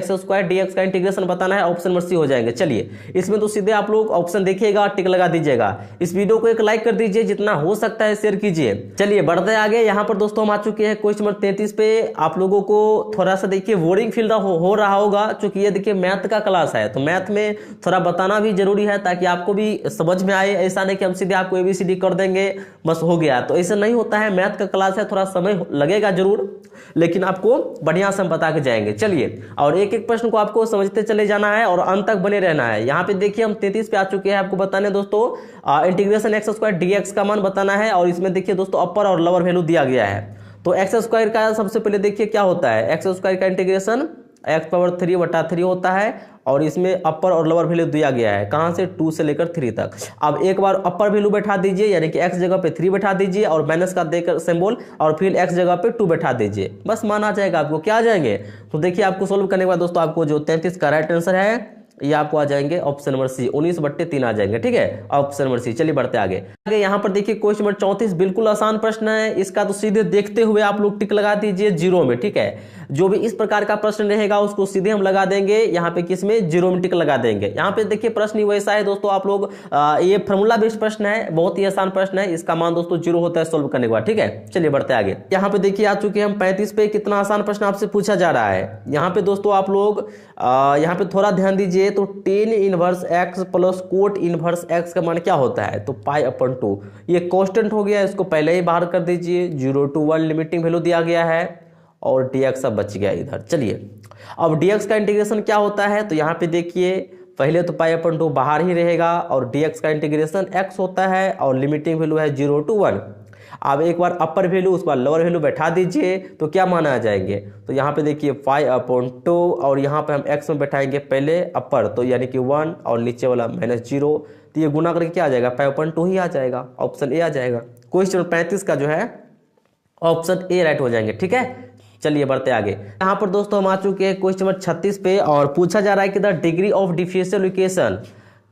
x² dx का इंटीग्रेशन बताना है, ऑप्शन नंबर सी हो जाएंगे। चलिए इसमें तो सीधे आप लोग ऑप्शन देखिएगा, टिक लगा दीजिएगा। इस वीडियो को एक लाइक कर दीजिए, जितना हो सकता है शेयर कीजिए। चलिए बढ़ते आगे। यहाँ पर दोस्तों हम आ चुके हैं क्वेश्चन नंबर 33 पे। आप लोगों को थोड़ा सा देखिए बोरिंग फील हो रहा होगा, क्योंकि ये देखिए मैथ का क्लास है, तो मैथ में थोड़ा बताना भी जरूरी है ताकि आपको भी समझ में आए। ऐसा नहीं कि हम सीधे आपको ABCD कर देंगे बस हो गया, तो ऐसा नहीं होता है। मैथ का क्लास है, थोड़ा समय लगेगा जरूर, लेकिन आपको बढ़िया से हम बता के जाएंगे। चलिए, और एक एक प्रश्न को आपको समझते चले जाना है और अंत तक बने रहना है। यहाँ पे देखिए हम 33 पे आ चुके हैं, आपको बताने दोस्तों इंटीग्रेशन x² dx का मान बताना है। और इसमें देखिए दोस्तों अपर और लोअर वैल्यू दिया गया है। तो x² का सबसे पहले देखिए क्या होता है, x² का इंटीग्रेशन x⁻³ होता है, और इसमें अपर और लोअर वैल्यू दिया गया है, कहां से 2 से लेकर 3 तक। अब एक बार अपर वैल्यू बैठा दीजिए, यानी कि x जगह पे 3 बैठा दीजिए, और माइनस का देकर सिंबल, और फिर x जगह पे 2 बैठा दीजिए, बस मान आ जाएगा आपको। क्या आ जाएंगे, तो देखिए आपको सोल्व करने के बाद दोस्तों आपको जो 33 का राइट आंसर है ये आपको आ जाएंगे ऑप्शन नंबर सी, 19/3 आ जाएंगे। ठीक है, ऑप्शन नंबर सी। चलिए बढ़ते आगे। यहाँ पर देखिए क्वेश्चन नंबर 34 बिल्कुल आसान प्रश्न है, इसका तो सीधे देखते हुए आप लोग टिक लगा दीजिए 0 में। ठीक है, जो भी इस प्रकार का प्रश्न रहेगा उसको सीधे हम लगा देंगे यहाँ पे, किसमें, 0 में टिक लगा देंगे। यहाँ पे देखिए प्रश्न ही वैसा है दोस्तों, आप लोग ये फार्मूला बेस्ड प्रश्न है, बहुत ही आसान प्रश्न है, इसका मान दोस्तों 0 होता है सोल्व करने के बाद। ठीक है, चलिए बढ़ते आगे। यहाँ पे देखिए आ चुके हम 35 पे। कितना आसान प्रश्न आपसे पूछा जा रहा है। यहाँ पे दोस्तों आप लोग यहाँ पे थोड़ा ध्यान दीजिए, तो tan inverse x + cot inverse x का मान क्या होता है, तो π/2। ये कांस्टेंट हो गया, इसको पहले ही बाहर कर दीजिए, 0 to 1 लिमिटिंग वैल्यू दिया गया है, और dx अब बच गया इधर। चलिए अब dx का इंटीग्रेशन क्या होता है, तो यहाँ पे देखिए पहले तो π/2 बाहर ही रहेगा, और dx का इंटीग्रेशन x होता है, और लिमिटिंग वैल्यू है 0 to 1। अब एक बार अपर वैल्यू उस बार लोअर वैल्यू बैठा दीजिए, तो क्या माना आ जाएंगे, तो यहाँ पे देखिए π/2, और यहाँ पे हम x में बैठाएंगे पहले अपर, तो यानी कि 1, और नीचे वाला -0, तो ये गुना करके क्या आ जाएगा, π/2 ही आ जाएगा, ऑप्शन ए आ जाएगा। क्वेश्चन 35 का जो है ऑप्शन ए राइट हो जाएंगे। ठीक है, चलिए बढ़ते आगे। यहाँ पर दोस्तों हम आ चुके हैं क्वेश्चन नंबर 36 पे, और पूछा जा रहा है कि the degree of differential equation.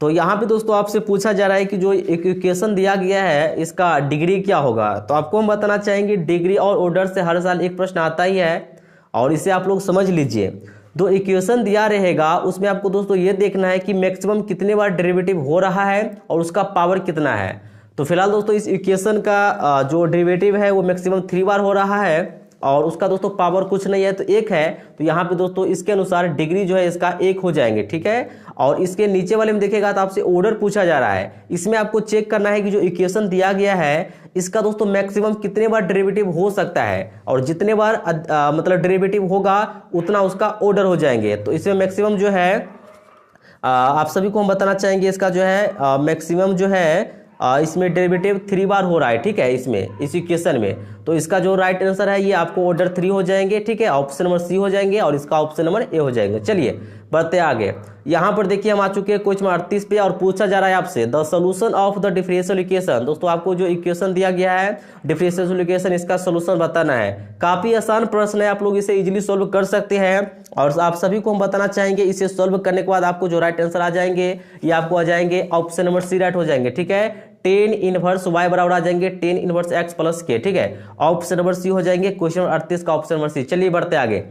तो यहाँ पे दोस्तों आपसे पूछा जा रहा है कि जो एक इक्वेशन दिया गया है इसका डिग्री क्या होगा। तो आपको हम बताना चाहेंगे, डिग्री और ऑर्डर से हर साल एक प्रश्न आता ही है, और इसे आप लोग समझ लीजिए। जो इक्वेशन दिया रहेगा उसमें आपको दोस्तों ये देखना है कि मैक्सिमम कितने बार डेरिवेटिव हो रहा है और उसका पावर कितना है। तो फिलहाल दोस्तों इस इक्वेशन का जो डेरिवेटिव है वो मैक्सिमम 3 बार हो रहा है, और उसका दोस्तों पावर कुछ नहीं है तो 1 है, तो यहाँ पे दोस्तों इसके अनुसार डिग्री जो है इसका 1 हो जाएंगे, ठीक है। और इसके नीचे वाले में देखिएगा तो आपसे ऑर्डर पूछा जा रहा है, इसमें आपको चेक करना है कि जो इक्वेशन दिया गया है इसका दोस्तों मैक्सिमम कितने बार डेरिवेटिव हो सकता है, और जितने बार मतलब डेरिवेटिव होगा उतना उसका ऑर्डर हो जाएंगे। तो इसमें मैक्सिमम जो है आप सभी को हम बताना चाहेंगे, इसका जो है मैक्सिमम जो है इसमें डेरिवेटिव 3 बार हो रहा है, ठीक है, इसमें इस इक्वेशन में। तो इसका जो राइट आंसर है ये आपको ऑर्डर 3 हो जाएंगे, ठीक है, ऑप्शन नंबर सी हो जाएंगे और इसका ऑप्शन नंबर ए हो जाएंगे। चलिए बढ़ते आगे। यहाँ पर देखिए हम आ चुके हैं क्वेश्चन 38 पे और पूछा जा रहा है आपसे the solution of the differential equation. दोस्तों आपको जो इक्वेशन दिया गया है डिफरेंशियल इक्वेशन, इसका सोल्यूशन बताना है। काफी आसान प्रश्न है, आप लोग इसे इजीली सोल्व कर सकते हैं। और आप सभी को हम बताना चाहेंगे इसे सोल्व करने के बाद आपको जो राइट आंसर आ जाएंगे ये आपको आ जाएंगे ऑप्शन नंबर सी राइट हो जाएंगे, ठीक है। टेन इनवर्स y बराबर आ जाएंगे टेन इनवर्स x प्लस के, ठीक है, ऑप्शन नंबर सी हो जाएंगे क्वेश्चन नंबर 38 का ऑप्शन नंबर सी। चलिए बढ़ते आगे।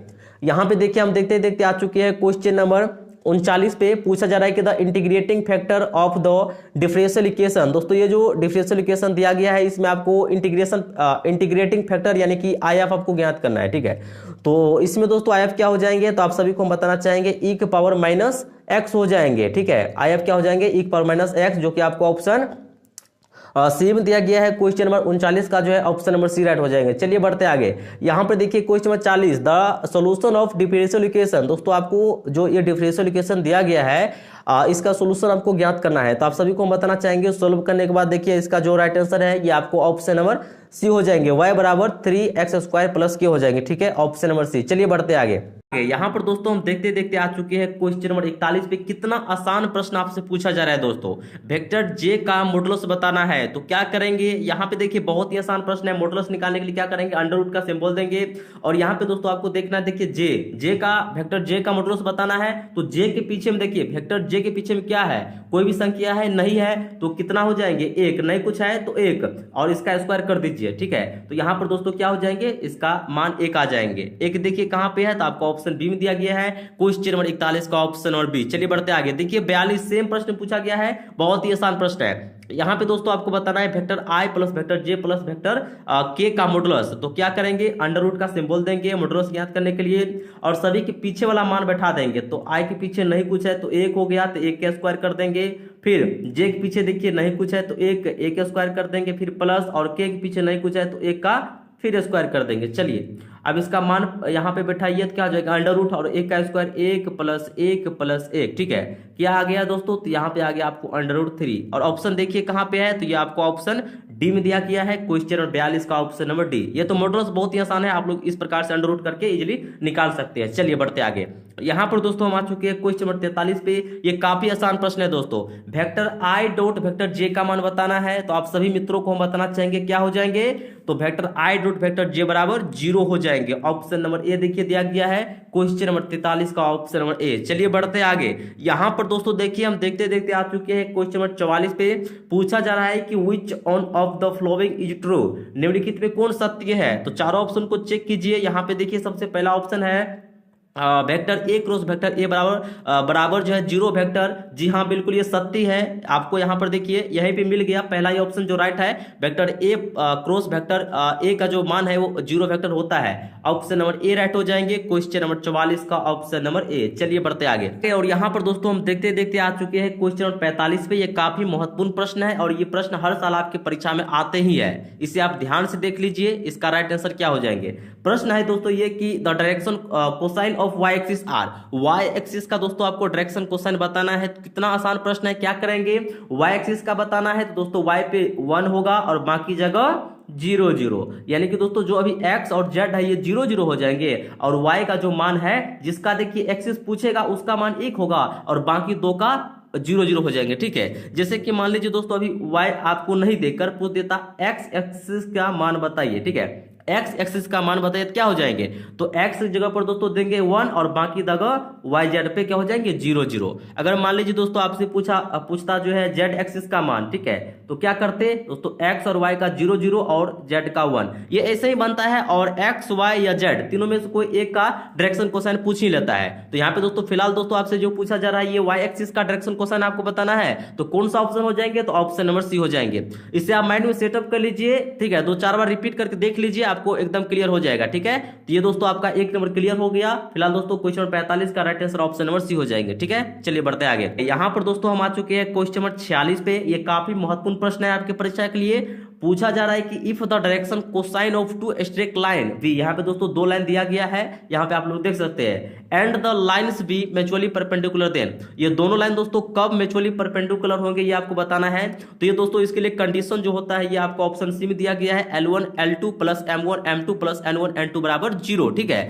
यहाँ पे देखिए हम देखते देखते आ चुके हैं क्वेश्चन नंबर 39 पे। पूछा जा रहा है कि the integrating factor of the differential equation. दोस्तों ये जो डिफरेंशियल इक्वेशन दिया गया है इसमें आपको इंटीग्रेटिंग फैक्टर यानी कि IF आपको ज्ञात करना है, ठीक है। तो इसमें दोस्तों IF क्या हो जाएंगे, तो आप सभी को हम बताना चाहेंगे e की पावर माइनस x हो जाएंगे, ठीक है। IF क्या हो जाएंगे e की पावर माइनस x, जो कि आपको ऑप्शन सी में दिया गया है। क्वेश्चन नंबर 39 का जो है ऑप्शन नंबर सी राइट हो जाएंगे। चलिए बढ़ते आगे। यहाँ पर देखिए question number 40 the solution of differential equation. दोस्तों आपको जो ये डिफरेंशियल इक्वेशन दिया गया है इसका सॉल्यूशन आपको ज्ञात करना है। तो आप सभी को हम बताना चाहेंगे सोल्व करने के बाद देखिए इसका जो राइट आंसर है ये आपको ऑप्शन नंबर सी हो जाएंगे, y बराबर 3x² प्लस के हो जाएंगे, ठीक है, ऑप्शन नंबर सी। चलिए बढ़ते आगे। यहाँ पर दोस्तों हम देखते देखते आ चुके हैं क्वेश्चन नंबर 41 पे। कितना आसान प्रश्न आपसे पूछा जा रहा है दोस्तों, वेक्टर जे का मॉडुलस बताना है। तो क्या करेंगे, यहाँ पे देखिए बहुत ही आसान प्रश्न है। मॉडुलस निकालने के लिए क्या करेंगे, अंडर रूट का सिंबल देंगे और यहाँ पे दोस्तों आपको देखना है, देखिए जे का वेक्टर जे का मॉडुलस बताना है। तो जे के पीछे में देखिए वेक्टर जे के पीछे में क्या है, कोई भी संख्या है, नहीं है तो कितना हो जाएंगे 1, नहीं कुछ है तो 1 और इसका स्क्वायर कर दीजिए, ठीक है। तो यहाँ पर दोस्तों क्या हो जाएंगे, इसका मान 1 आ जाएंगे। 1 देखिए कहाँ पे है, तो आपको ऑप्शन बी में दिया गया है क्वेश्चन नंबर 41 का ऑप्शन नंबर बी। चलिए बढ़ते आगे। देखिए 42 सेम प्रश्न पूछा गया है, बहुत ही आसान प्रश्न है। यहाँ पे दोस्तों आपको बताना है वेक्टर आई प्लस वेक्टर जे प्लस वेक्टर के का मॉडुलस। तो क्या करेंगे, अंडर रूट का सिंबल देंगे मॉडुलस ज्ञात करने के लिए और सभी के पीछे वाला मान बैठा देंगे। तो आई के पीछे नहीं कुछ है तो 1 हो गया, तो 1 का स्क्वायर कर देंगे। फिर जे के पीछे देखिए नहीं कुछ है तो 1 का स्क्वायर कर देंगे। फिर प्लस और के पीछे नहीं कुछ है तो 1 का फिर स्क्वायर कर देंगे। चलिए अब इसका मान यहाँ पे बैठाइए तो क्या हो जाएगा, अंडर रूट और 1 का स्क्वायर 1 प्लस 1 प्लस 1, ठीक है। क्या आ गया दोस्तों, तो यहाँ पे आ गया आपको अंडर रूट 3 और ऑप्शन देखिए कहाँ पे है, तो ये आपको ऑप्शन डी में दिया गया है क्वेश्चन नंबर 42 का ऑप्शन नंबर डी। ये तो मॉडुलस बहुत ही आसान है, आप लोग इस प्रकार से अंडर रूट करके इजिली निकाल सकते हैं। चलिए बढ़ते आगे। यहाँ पर दोस्तों हम आ चुके हैं क्वेश्चन नंबर 43 पे। ये काफी आसान प्रश्न है दोस्तों। वेक्टर आई डॉट वेक्टर जे का मान बताना है। तो आप सभी मित्रों को हम बताना चाहेंगे क्या हो जाएंगे, तो वेक्टर आई डॉट वेक्टर जे बराबर 0 हो जाएंगे। ऑप्शन नंबर ए देखिए दिया गया है क्वेश्चन नंबर 43 का ऑप्शन नंबर ए। चलिए बढ़ते आगे। यहाँ पर दोस्तों देखिए हम देखते देखते आ चुके हैं क्वेश्चन नंबर 44 पे। पूछा जा रहा है कि which one of the following is true, निम्नलिखित में कौन सत्य है। तो चारों ऑप्शन को चेक कीजिए। यहाँ पे देखिए सबसे पहला ऑप्शन है vector A cross vector A बराबर जो है 0 वेक्टर। जी हाँ बिल्कुल ये सत्य है। आपको यहाँ पर देखिए यहीं पे मिल गया पहला ही ऑप्शन जो राइट है, vector A cross vector A का जो मान है वो 0 वेक्टर होता है। ऑप्शन नंबर ए राइट हो जाएंगे क्वेश्चन नंबर 44 का ऑप्शन नंबर ए। चलिए बढ़ते आगे। और यहाँ पर दोस्तों हम देखते देखते आ चुके हैं क्वेश्चन नंबर 45 पे। ये काफी महत्वपूर्ण प्रश्न है और ये प्रश्न हर साल आपके परीक्षा में आते ही है, इसे आप ध्यान से देख लीजिए। इसका राइट आंसर क्या हो जाएंगे। प्रश्न है दोस्तों ये कि the direction cosine of y axis are, y axis का दोस्तों आपको डायरेक्शन कोसाइन बताना है। तो कितना आसान प्रश्न है, क्या करेंगे, y एक्सिस का बताना है तो दोस्तों y पे 1 होगा और बाकी जगह 0 0, यानी कि दोस्तों जो अभी x और z है ये 0 0 हो जाएंगे और y का जो मान है जिसका देखिए एक्सिस पूछेगा उसका मान 1 होगा और बाकी 2 का 0 0 हो जाएंगे, ठीक है। जैसे कि मान लीजिए दोस्तों अभी y आपको नहीं देकर पूछ देता x एक्सिस का मान बताइए, ठीक है, एक्स एक्सिस का मान बताइए क्या हो जाएंगे। तो एक्स जगह पर दोस्तों देंगे 1 और बाकी जगह वाई जेड पे क्या हो जाएंगे 0 0। अगर मान लीजिए दोस्तों आपसे पूछता जो है जेड एक्सिस का मान, ठीक है, तो क्या करते दोस्तों एक्स और वाई का 0 0 और जेड का 1, ये ऐसे ही बनता है और एक्स वाई या जेड तीनों में से कोई एक का डायरेक्शन कोसाइन पूछ ही लेता है। तो यहाँ पे दोस्तों फिलहाल दोस्तों आपसे जो पूछा जा रहा है ये वाई एक्सिस का डायरेक्शन कोसाइन आपको बताना है। तो कौन सा ऑप्शन हो जाएंगे, तो ऑप्शन नंबर सी हो जाएंगे। इसे आप माइंड में सेटअप कर लीजिए, ठीक है, 2-4 बार रिपीट करके देख लीजिए, आपको एकदम क्लियर हो जाएगा। ठीक है, तो ये दोस्तों आपका 1 नंबर क्लियर हो गया। फिलहाल दोस्तों क्वेश्चन नंबर 45 का right answer option number C हो जाएंगे। ठीक है, चलिए बढ़ते आगे। यहाँ पर दोस्तों हम आ चुके हैं क्वेश्चन नंबर 46 पे। ये काफी महत्वपूर्ण प्रश्न है आपके परीक्षा के लिए। पूछा जा रहा है कि if the direction cosine of two straight line भी, यहाँ पे दोस्तों 2 लाइन दिया गया है, यहाँ पे आप लोग देख सकते हैं, and the lines be mutually perpendicular, then ये दोनों लाइन दोस्तों कब म्यूचुअली परपेंडिकुलर होंगे ये आपको बताना है। तो ये दोस्तों इसके लिए कंडीशन जो होता है ये आपको ऑप्शन सी में दिया गया है, L1 L2 plus M1 M2 plus N1 N2 बराबर 0। ठीक है,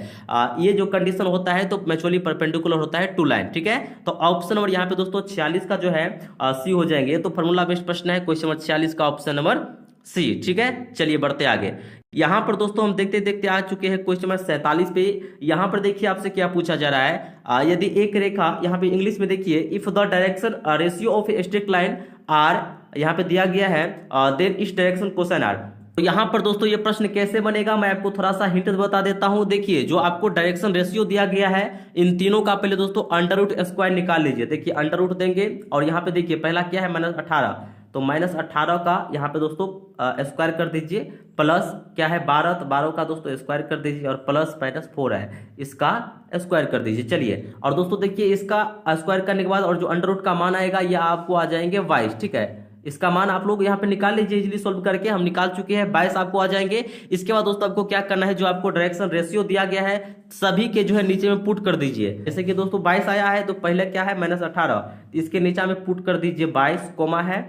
ये जो कंडीशन होता है तो म्यूचुअली परपेंडिकुलर होता है 2 लाइन। ठीक है, तो ऑप्शन नंबर यहाँ पे दोस्तों 46 का जो है सी हो जाएंगे। तो फॉर्मूला बेस्ड प्रश्न है, क्वेश्चन नंबर 46 का ऑप्शन नंबर सी। ठीक है, चलिए बढ़ते आगे। यहां पर दोस्तों हम देखते देखते आ चुके हैं क्वेश्चन नंबर 47 पे। यहां पर देखिए आपसे क्या पूछा जा रहा है, यदि एक रेखा, यहां पे इंग्लिश में देखिए, if the direction ratio of a straight line are, यहां पे दिया गया है, देन इस डायरेक्शन कोसाइन आर। तो यहां पर दोस्तों ये प्रश्न कैसे बनेगा, मैं आपको थोड़ा सा हिंट बता देता हूं। देखिए जो आपको डायरेक्शन रेशियो दिया गया है, इन तीनों का पहले दोस्तों अंडर रूट स्क्वायर निकाल लीजिए। देखिए अंडर रूट देंगे और यहाँ पे देखिए पहला क्या है -18, तो -18 का यहाँ पे दोस्तों स्क्वायर कर दीजिए, प्लस क्या है 12, तो 12 का दोस्तों स्क्वायर कर दीजिए, और प्लस -4 है इसका स्क्वायर कर दीजिए। चलिए, और दोस्तों देखिए इसका स्क्वायर करने के बाद और जो अंडर रूट का मान आएगा ये आपको आ जाएंगे 22। ठीक है, इसका मान आप लोग यहाँ पे निकाल लीजिए, इजीली सोल्व करके हम निकाल चुके हैं, 22 आपको आ जाएंगे। इसके बाद दोस्तों आपको क्या करना है, जो आपको डायरेक्शन रेशियो दिया गया है सभी के जो है नीचे में पुट कर दीजिए। जैसे कि दोस्तों 22 आया है, तो पहले क्या है -18, इसके नीचे में पुट कर दीजिए 22, कोमा है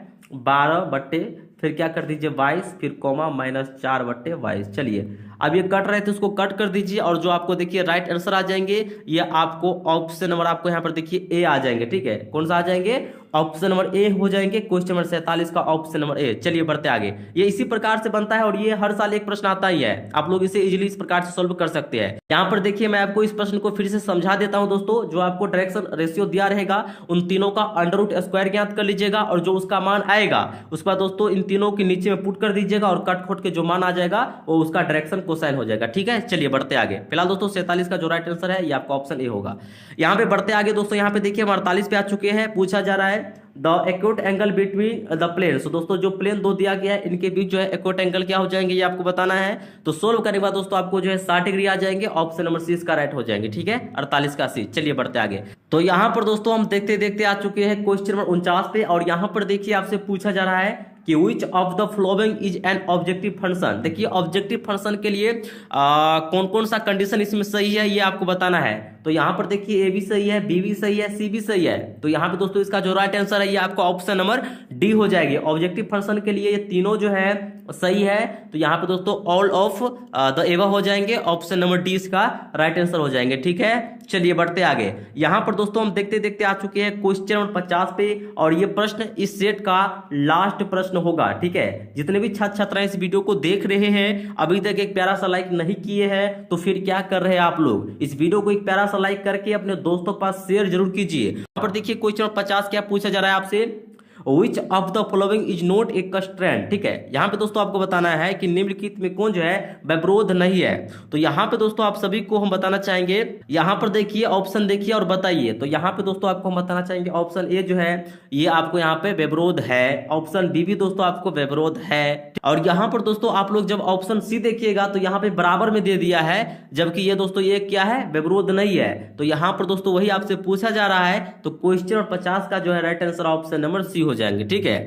12 बट्टे, फिर क्या कर दीजिए 22, फिर कोमा -4 बट्टे 22। चलिए, अब ये कट रहे थे उसको कट कर दीजिए, और जो आपको देखिए राइट आंसर आ जाएंगे, ये आपको ऑप्शन नंबर आपको यहाँ पर देखिए ए आ जाएंगे। ठीक है, कौन सा आ जाएंगे, ऑप्शन नंबर ए हो जाएंगे, क्वेश्चन नंबर 47 का ऑप्शन नंबर ए। चलिए बढ़ते आगे। ये इसी प्रकार से बनता है और ये हर साल एक प्रश्न आता ही है, आप लोग इसे इजीली इस प्रकार से सोल्व कर सकते हैं। यहाँ पर देखिए मैं आपको इस प्रश्न को फिर से समझा देता हूं दोस्तों। जो आपको डायरेक्शन रेशियो दिया रहेगा उन तीनों का अंडर रूट स्क्वायर ज्ञात कर लीजिएगा, और जो उसका मान आएगा उसके बाद दोस्तों इन तीनों के नीचे में पुट कर दीजिएगा, और कट खोट के जो मान आ जाएगा वो उसका डायरेक्शन कोसाइन हो जाएगा। ठीक है, चलिए बढ़ते आगे। फिलहाल दोस्तों 47 का जो राइट आंसर है ये आपका ऑप्शन ए होगा। यहाँ पे बढ़ते आगे दोस्तों, यहाँ पे देखिए हम 48 पे आ चुके हैं। पूछा जा रहा है the acute angle between the plane. So दोस्तों जो प्लेन दो दिया गया है इनके बीच जो है एक्यूट एंगल क्या हो जाएंगे ये आपको बताना है। तो सोल्व करने के बाद दोस्तों आपको जो है 60 डिग्री आ जाएंगे, ऑप्शन नंबर सी इसका राइट हो जाएंगे। ठीक है, 48 का सी। चलिए बढ़ते आगे। तो यहाँ पर दोस्तों हम देखते देखते आ चुके हैं क्वेश्चन नंबर 49 पे, और यहाँ पर देखिए आपसे पूछा जा रहा है कि which of the following is an objective function. देखिए ऑब्जेक्टिव फंक्शन के लिए कौन कौन सा कंडीशन इसमें सही है ये आपको बताना है। तो यहाँ पर देखिए ए भी सही है, बी भी सही है, सी भी सही है। तो यहाँ पे दोस्तों इसका जो राइट आंसर है ये आपको ऑप्शन नंबर डी हो जाएगी। ऑब्जेक्टिव फंक्शन के लिए ये तीनों जो है सही है, तो यहाँ पे दोस्तों ऑल ऑफ द एबव हो जाएंगे, ऑप्शन नंबर डी इसका राइट आंसर हो जाएंगे। ठीक है, चलिए बढ़ते आगे। यहाँ पर दोस्तों हम देखते देखते आ चुके हैं क्वेश्चन नंबर 50 पे, और ये प्रश्न इस सेट का लास्ट प्रश्न होगा। ठीक है, जितने भी छात्र छात्राएं इस वीडियो को देख रहे हैं अभी तक एक प्यारा सा लाइक नहीं किए हैं, तो फिर क्या कर रहे हैं आप लोग, इस वीडियो को एक प्यारा सा लाइक करके अपने दोस्तों के पास शेयर जरूर कीजिए। यहाँ पर देखिए क्वेश्चन नंबर 50 क्या पूछा जा रहा है आपसे, which of the following is not a constraint. ठीक है, यहाँ पे दोस्तों आपको बताना है कि निम्नलिखित में कौन जो है व्यवरोध नहीं है। तो यहाँ पे दोस्तों आप सभी को हम बताना चाहेंगे, यहाँ पर देखिए ऑप्शन देखिए और बताइए। तो यहाँ पे दोस्तों आपको हम बताना चाहेंगे ऑप्शन ए जो है ये आपको यहाँ पे व्यवरोध है, ऑप्शन बी भी दोस्तों आपको व्यवरोध है, और यहाँ पर दोस्तों आप लोग जब ऑप्शन सी देखिएगा तो यहाँ पे बराबर में दे दिया है, जबकि ये दोस्तों ये क्या है, व्यवरोध नहीं है। तो यहाँ पर दोस्तों वही आपसे पूछा जा रहा है, तो क्वेश्चन नंबर 50 का जो है right answer option number C हो जाएंगे। ठीक है,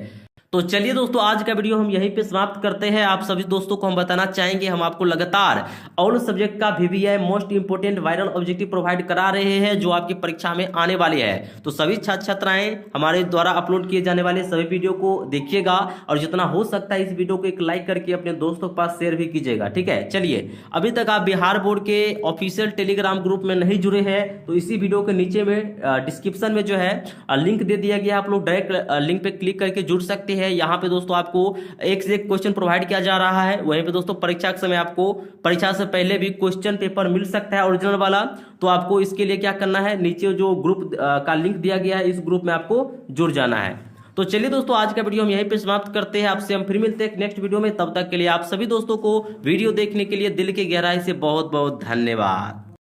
तो चलिए दोस्तों आज का वीडियो हम यहीं पे समाप्त करते हैं। आप सभी दोस्तों को हम बताना चाहेंगे हम आपको लगातार ऑल सब्जेक्ट का VVI most important viral objective provide करा रहे हैं जो आपकी परीक्षा में आने वाले हैं। तो सभी छात्र छात्राएं हमारे द्वारा अपलोड किए जाने वाले सभी वीडियो को देखिएगा, और जितना हो सकता है इस वीडियो को एक लाइक करके अपने दोस्तों के पास शेयर भी कीजिएगा। ठीक है, चलिए अभी तक आप बिहार बोर्ड के ऑफिशियल टेलीग्राम ग्रुप में नहीं जुड़े हैं तो इसी वीडियो के नीचे में डिस्क्रिप्शन में जो है लिंक दे दिया गया, आप लोग डायरेक्ट लिंक पे क्लिक करके जुड़ सकते हैं। यहाँ पे दोस्तों आपको एक से एक क्वेश्चन प्रोवाइड किया जा रहा है, वहीं पे दोस्तों परीक्षा के समय आपको परीक्षा से पहले भी क्वेश्चन पेपर मिल सकता है ओरिजिनल वाला। तो आपको इसके लिए क्या करना है, नीचे जो ग्रुप का लिंक दिया गया है इस ग्रुप में आपको जुड़ जाना है। तो चलिए दोस्तों आज का वीडियो हम यहीं पे समाप्त करते हैं, आपसे हम फिर मिलते हैं नेक्स्ट वीडियो में। तब तक के लिए आप सभी दोस्तों को वीडियो देखने के लिए दिल की गहराई से बहुत बहुत धन्यवाद।